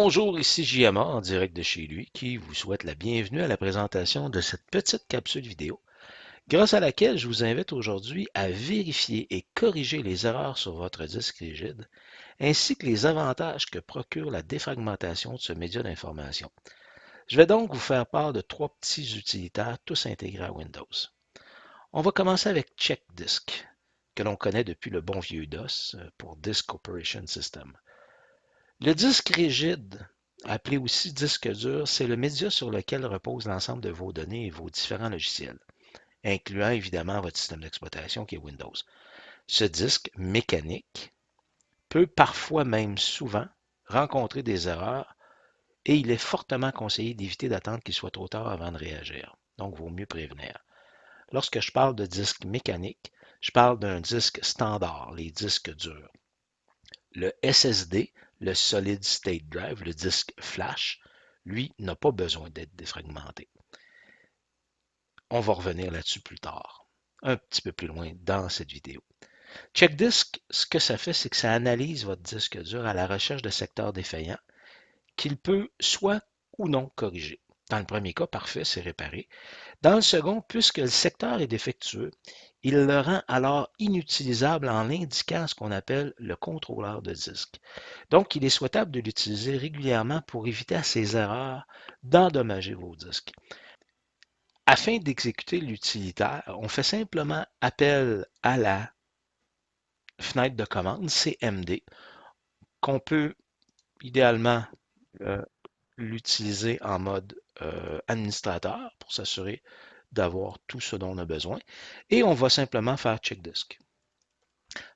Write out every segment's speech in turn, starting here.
Bonjour, ici JMA en direct de chez lui qui vous souhaite la bienvenue à la présentation de cette petite capsule vidéo grâce à laquelle je vous invite aujourd'hui à vérifier et corriger les erreurs sur votre disque rigide ainsi que les avantages que procure la défragmentation de ce média d'information. Je vais donc vous faire part de trois petits utilitaires tous intégrés à Windows. On va commencer avec CheckDisk que l'on connaît depuis le bon vieux DOS pour Disk Operation System. Le disque rigide, appelé aussi disque dur, c'est le média sur lequel repose l'ensemble de vos données et vos différents logiciels, incluant évidemment votre système d'exploitation qui est Windows. Ce disque mécanique peut parfois même souvent rencontrer des erreurs et il est fortement conseillé d'éviter d'attendre qu'il soit trop tard avant de réagir. Donc, il vaut mieux prévenir. Lorsque je parle de disque mécanique, je parle d'un disque standard, les disques durs. Le SSD, le Solid State Drive, le disque flash, lui, n'a pas besoin d'être défragmenté. On va revenir là-dessus plus tard, un petit peu plus loin dans cette vidéo. CheckDisk, ce que ça fait, c'est que ça analyse votre disque dur à la recherche de secteurs défaillants qu'il peut soit ou non corriger. Dans le premier cas, parfait, c'est réparé. Dans le second, puisque le secteur est défectueux, il le rend alors inutilisable en indiquant ce qu'on appelle le contrôleur de disque. Donc, il est souhaitable de l'utiliser régulièrement pour éviter à ces erreurs d'endommager vos disques. Afin d'exécuter l'utilitaire, on fait simplement appel à la fenêtre de commande CMD qu'on peut idéalement euh, l'utiliser en mode administrateur pour s'assurer d'avoir tout ce dont on a besoin. Et on va simplement faire check disk.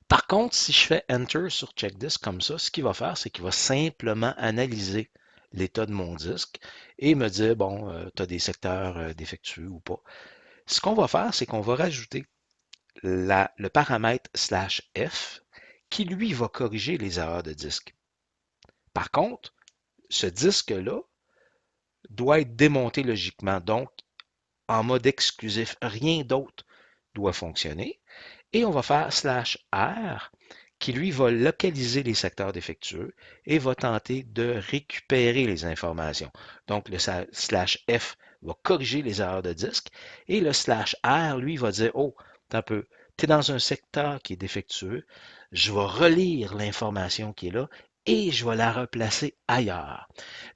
Par contre, si je fais Enter sur check disk comme ça, ce qu'il va faire, c'est qu'il va simplement analyser l'état de mon disque et me dire, bon, tu as des secteurs défectueux ou pas. Ce qu'on va faire, c'est qu'on va rajouter le paramètre /f qui, lui, va corriger les erreurs de disque. Par contre, ce disque-là doit être démonté logiquement. Donc, en mode exclusif, rien d'autre doit fonctionner. Et on va faire /r qui, lui, va localiser les secteurs défectueux et va tenter de récupérer les informations. Donc, le /f va corriger les erreurs de disque et le /r, lui, va dire, oh, t'as peu, tu es dans un secteur qui est défectueux, je vais relire l'information qui est là et je vais la replacer ailleurs.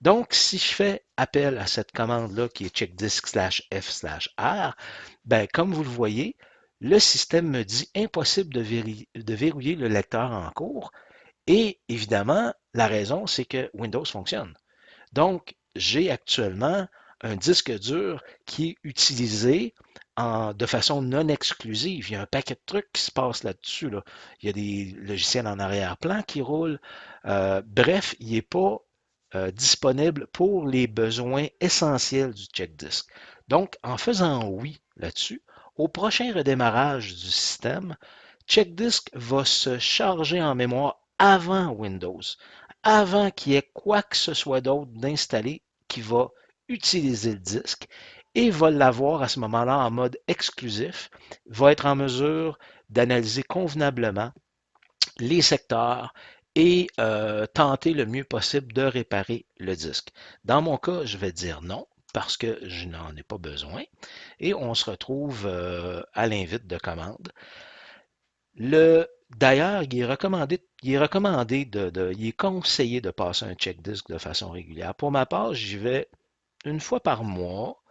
Donc, si je fais appel à cette commande-là qui est checkdisk /f/r, ben, comme vous le voyez, le système me dit impossible de verrouiller le lecteur en cours. Et évidemment, la raison, c'est que Windows fonctionne. Donc, j'ai actuellement un disque dur qui est utilisé de façon non exclusive. Il y a un paquet de trucs qui se passent là-dessus. Là. Il y a des logiciels en arrière-plan qui roulent. Bref, il n'est pas disponible pour les besoins essentiels du check-disk. Donc, en faisant oui là-dessus, au prochain redémarrage du système, check-disk va se charger en mémoire avant Windows, avant qu'il y ait quoi que ce soit d'autre d'installé qui va utiliser le disque et va l'avoir à ce moment-là en mode exclusif, va être en mesure d'analyser convenablement les secteurs et tenter le mieux possible de réparer le disque. Dans mon cas, je vais dire non parce que je n'en ai pas besoin et on se retrouve à l'invite de commande. D'ailleurs, il est conseillé de passer un check disk de façon régulière. Pour ma part, j'y vais une fois par mois.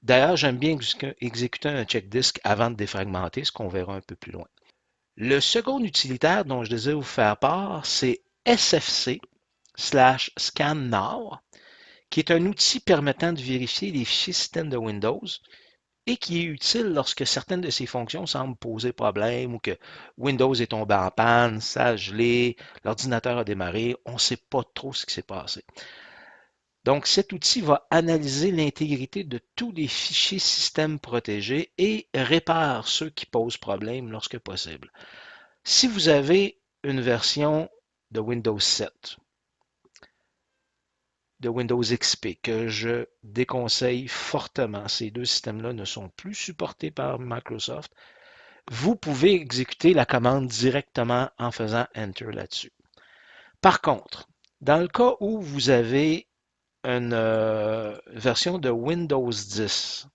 D'ailleurs, j'aime bien exécuter un check disk avant de défragmenter, ce qu'on verra un peu plus loin. Le second utilitaire dont je désire vous faire part, c'est SFC/ScanNow, qui est un outil permettant de vérifier les fichiers système de Windows et qui est utile lorsque certaines de ces fonctions semblent poser problème ou que Windows est tombé en panne, ça a gelé, l'ordinateur a démarré, on ne sait pas trop ce qui s'est passé. Donc, cet outil va analyser l'intégrité de tous les fichiers système protégés et répare ceux qui posent problème lorsque possible. Si vous avez une version de Windows 7, de Windows XP, que je déconseille fortement, ces deux systèmes-là ne sont plus supportés par Microsoft, vous pouvez exécuter la commande directement en faisant Enter là-dessus. Par contre, Dans le cas où vous avez une version de Windows 10,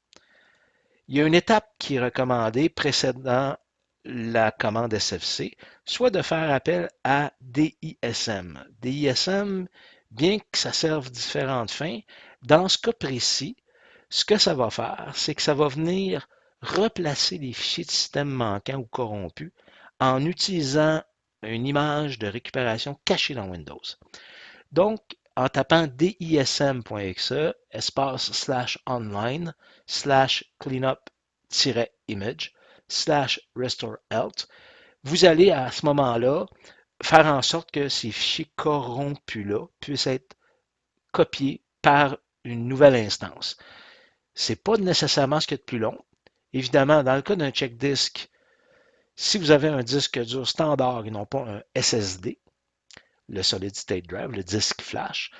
il y a une étape qui est recommandée précédant la commande SFC, soit de faire appel à DISM. DISM, bien que ça serve différentes fins, dans ce cas précis, ce que ça va faire, c'est que ça va venir replacer les fichiers de système manquants ou corrompus en utilisant une image de récupération cachée dans Windows. Donc, en tapant dism.exe, espace slash online, slash cleanup-image, slash restore health, vous allez à ce moment-là faire en sorte que ces fichiers corrompus-là puissent être copiés par une nouvelle instance. Ce n'est pas nécessairement ce qu'il y a de plus long. Évidemment, dans le cas d'un check disk, si vous avez un disque dur standard et non pas un SSD, le Solid State Drive, le disque flash,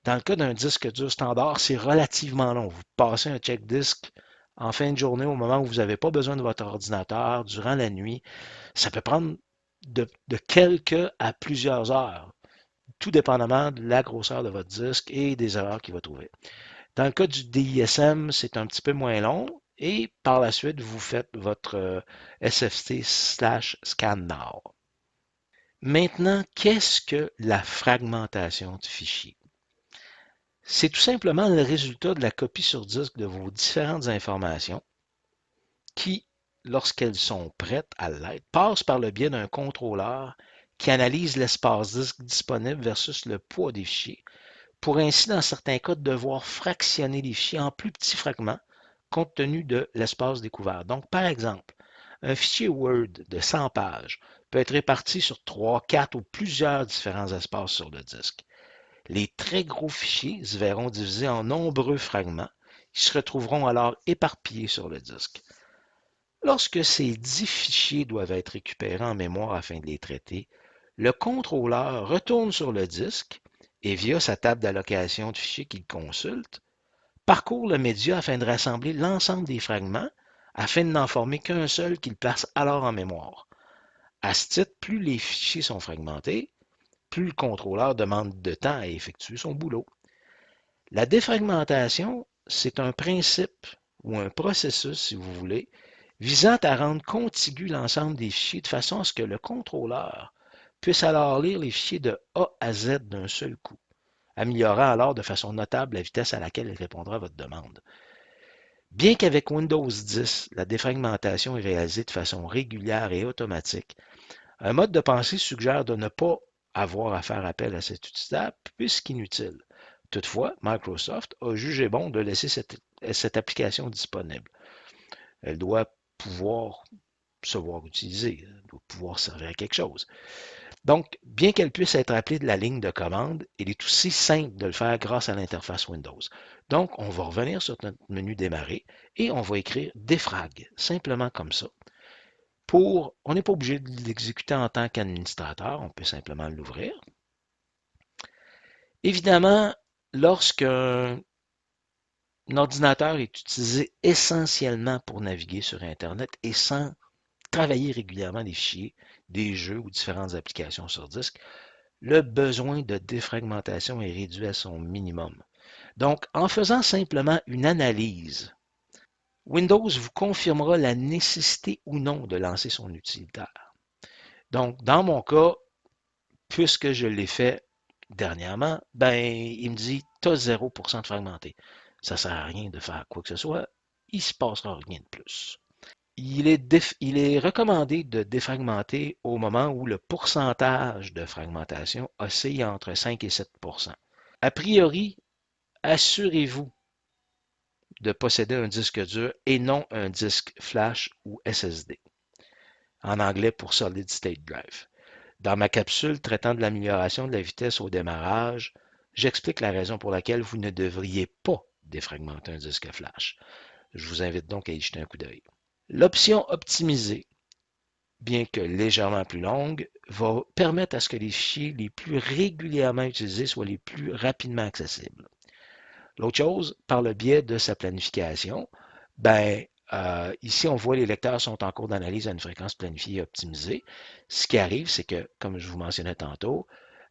dans le cas d'un disque dur standard, c'est relativement long. Vous passez un check disk en fin de journée au moment où vous n'avez pas besoin de votre ordinateur, durant la nuit. Ça peut prendre de quelques à plusieurs heures, tout dépendamment de la grosseur de votre disque et des erreurs qu'il va trouver. Dans le cas du DISM, c'est un petit peu moins long et par la suite, vous faites votre SFC/scan now. Maintenant, qu'est-ce que la fragmentation de fichiers? C'est tout simplement le résultat de la copie sur disque de vos différentes informations qui, lorsqu'elles sont prêtes à l'être, passent par le biais d'un contrôleur qui analyse l'espace disque disponible versus le poids des fichiers, pour ainsi, dans certains cas, devoir fractionner les fichiers en plus petits fragments compte tenu de l'espace découvert. Donc, par exemple, un fichier Word de 100 pages peut être réparti sur 3, 4 ou plusieurs différents espaces sur le disque. Les très gros fichiers se verront divisés en nombreux fragments qui se retrouveront alors éparpillés sur le disque. Lorsque ces 10 fichiers doivent être récupérés en mémoire afin de les traiter, le contrôleur retourne sur le disque et via sa table d'allocation de fichiers qu'il consulte, parcourt le média afin de rassembler l'ensemble des fragments afin de n'en former qu'un seul qu'il place alors en mémoire. À ce titre, plus les fichiers sont fragmentés, plus le contrôleur demande de temps à effectuer son boulot. La défragmentation, c'est un principe ou un processus, si vous voulez, visant à rendre contigu l'ensemble des fichiers de façon à ce que le contrôleur puisse alors lire les fichiers de A à Z d'un seul coup, améliorant alors de façon notable la vitesse à laquelle il répondra à votre demande. Bien qu'avec Windows 10, la défragmentation est réalisée de façon régulière et automatique, un mode de pensée suggère de ne pas avoir à faire appel à cet outil puisqu'inutile. Toutefois, Microsoft a jugé bon de laisser cette application disponible. Elle doit pouvoir se voir utilisée, elle doit pouvoir servir à quelque chose. Donc, bien qu'elle puisse être appelée de la ligne de commande, il est aussi simple de le faire grâce à l'interface Windows. Donc, on va revenir sur notre menu démarrer et on va écrire défrag, simplement comme ça. On n'est pas obligé de l'exécuter en tant qu'administrateur, on peut simplement l'ouvrir. Évidemment, lorsqu'un ordinateur est utilisé essentiellement pour naviguer sur Internet et sans travailler régulièrement des fichiers, des jeux ou différentes applications sur disque, le besoin de défragmentation est réduit à son minimum. Donc, en faisant simplement une analyse, Windows vous confirmera la nécessité ou non de lancer son utilitaire. Donc, dans mon cas, puisque je l'ai fait dernièrement, ben, il me dit, tu as 0% de fragmenté. Ça ne sert à rien de faire quoi que ce soit. Il ne se passera rien de plus. Il est recommandé de défragmenter au moment où le pourcentage de fragmentation oscille entre 5 et 7 A priori, assurez-vous de posséder un disque dur et non un disque flash ou SSD, en anglais pour Solid State Drive. Dans ma capsule traitant de l'amélioration de la vitesse au démarrage, j'explique la raison pour laquelle vous ne devriez pas défragmenter un disque flash. Je vous invite donc à y jeter un coup d'œil. L'option optimisée, bien que légèrement plus longue, va permettre à ce que les fichiers les plus régulièrement utilisés soient les plus rapidement accessibles. L'autre chose, par le biais de sa planification, ici, on voit les lecteurs sont en cours d'analyse à une fréquence planifiée et optimisée. Ce qui arrive, c'est que, comme je vous mentionnais tantôt,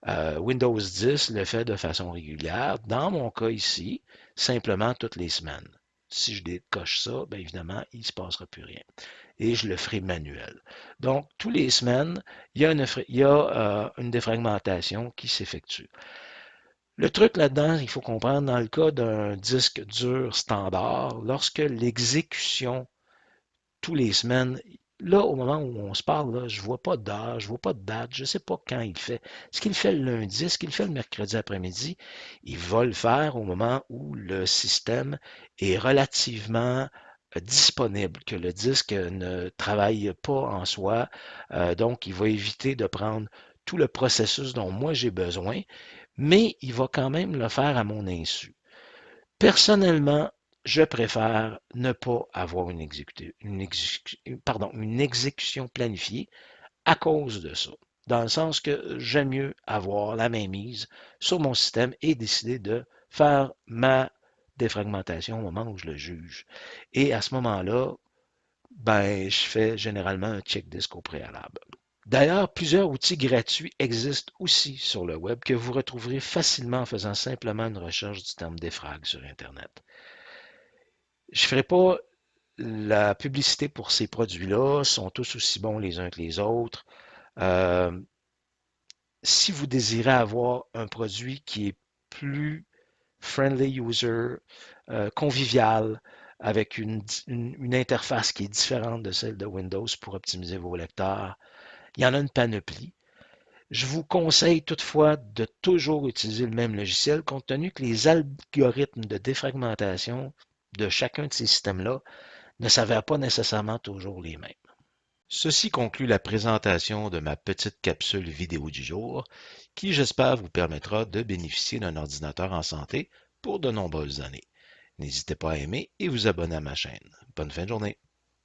Windows 10 le fait de façon régulière. Dans mon cas ici, simplement toutes les semaines. Si je décoche ça, bien évidemment, il ne se passera plus rien. Et je le ferai manuel. Donc, tous les semaines, il y a une défragmentation qui s'effectue. Le truc là-dedans, il faut comprendre, dans le cas d'un disque dur standard, lorsque l'exécution tous les semaines. Là, au moment où on se parle, là, je ne vois pas d'heure, je ne vois pas de date, je ne sais pas quand il fait. Est-ce qu'il fait le lundi, est-ce qu'il fait le mercredi après-midi? Il va le faire au moment où le système est relativement disponible, que le disque ne travaille pas en soi. Donc, il va éviter de prendre tout le processus dont moi j'ai besoin, mais il va quand même le faire à mon insu. Personnellement, je préfère ne pas avoir une exécution planifiée à cause de ça. Dans le sens que j'aime mieux avoir la main mise sur mon système et décider de faire ma défragmentation au moment où je le juge. Et à ce moment-là, ben, je fais généralement un check disk au préalable. D'ailleurs, plusieurs outils gratuits existent aussi sur le web que vous retrouverez facilement en faisant simplement une recherche du terme défrag sur Internet. Je ne ferai pas la publicité pour ces produits-là, sont tous aussi bons les uns que les autres. Euh, si vous désirez avoir un produit qui est plus friendly user, convivial, avec une interface qui est différente de celle de Windows pour optimiser vos lecteurs, il y en a une panoplie. Je vous conseille toutefois de toujours utiliser le même logiciel, compte tenu que les algorithmes de défragmentation de chacun de ces systèmes-là ne s'avèrent pas nécessairement toujours les mêmes. Ceci conclut la présentation de ma petite capsule vidéo du jour, qui j'espère vous permettra de bénéficier d'un ordinateur en santé pour de nombreuses années. N'hésitez pas à aimer et vous abonner à ma chaîne. Bonne fin de journée.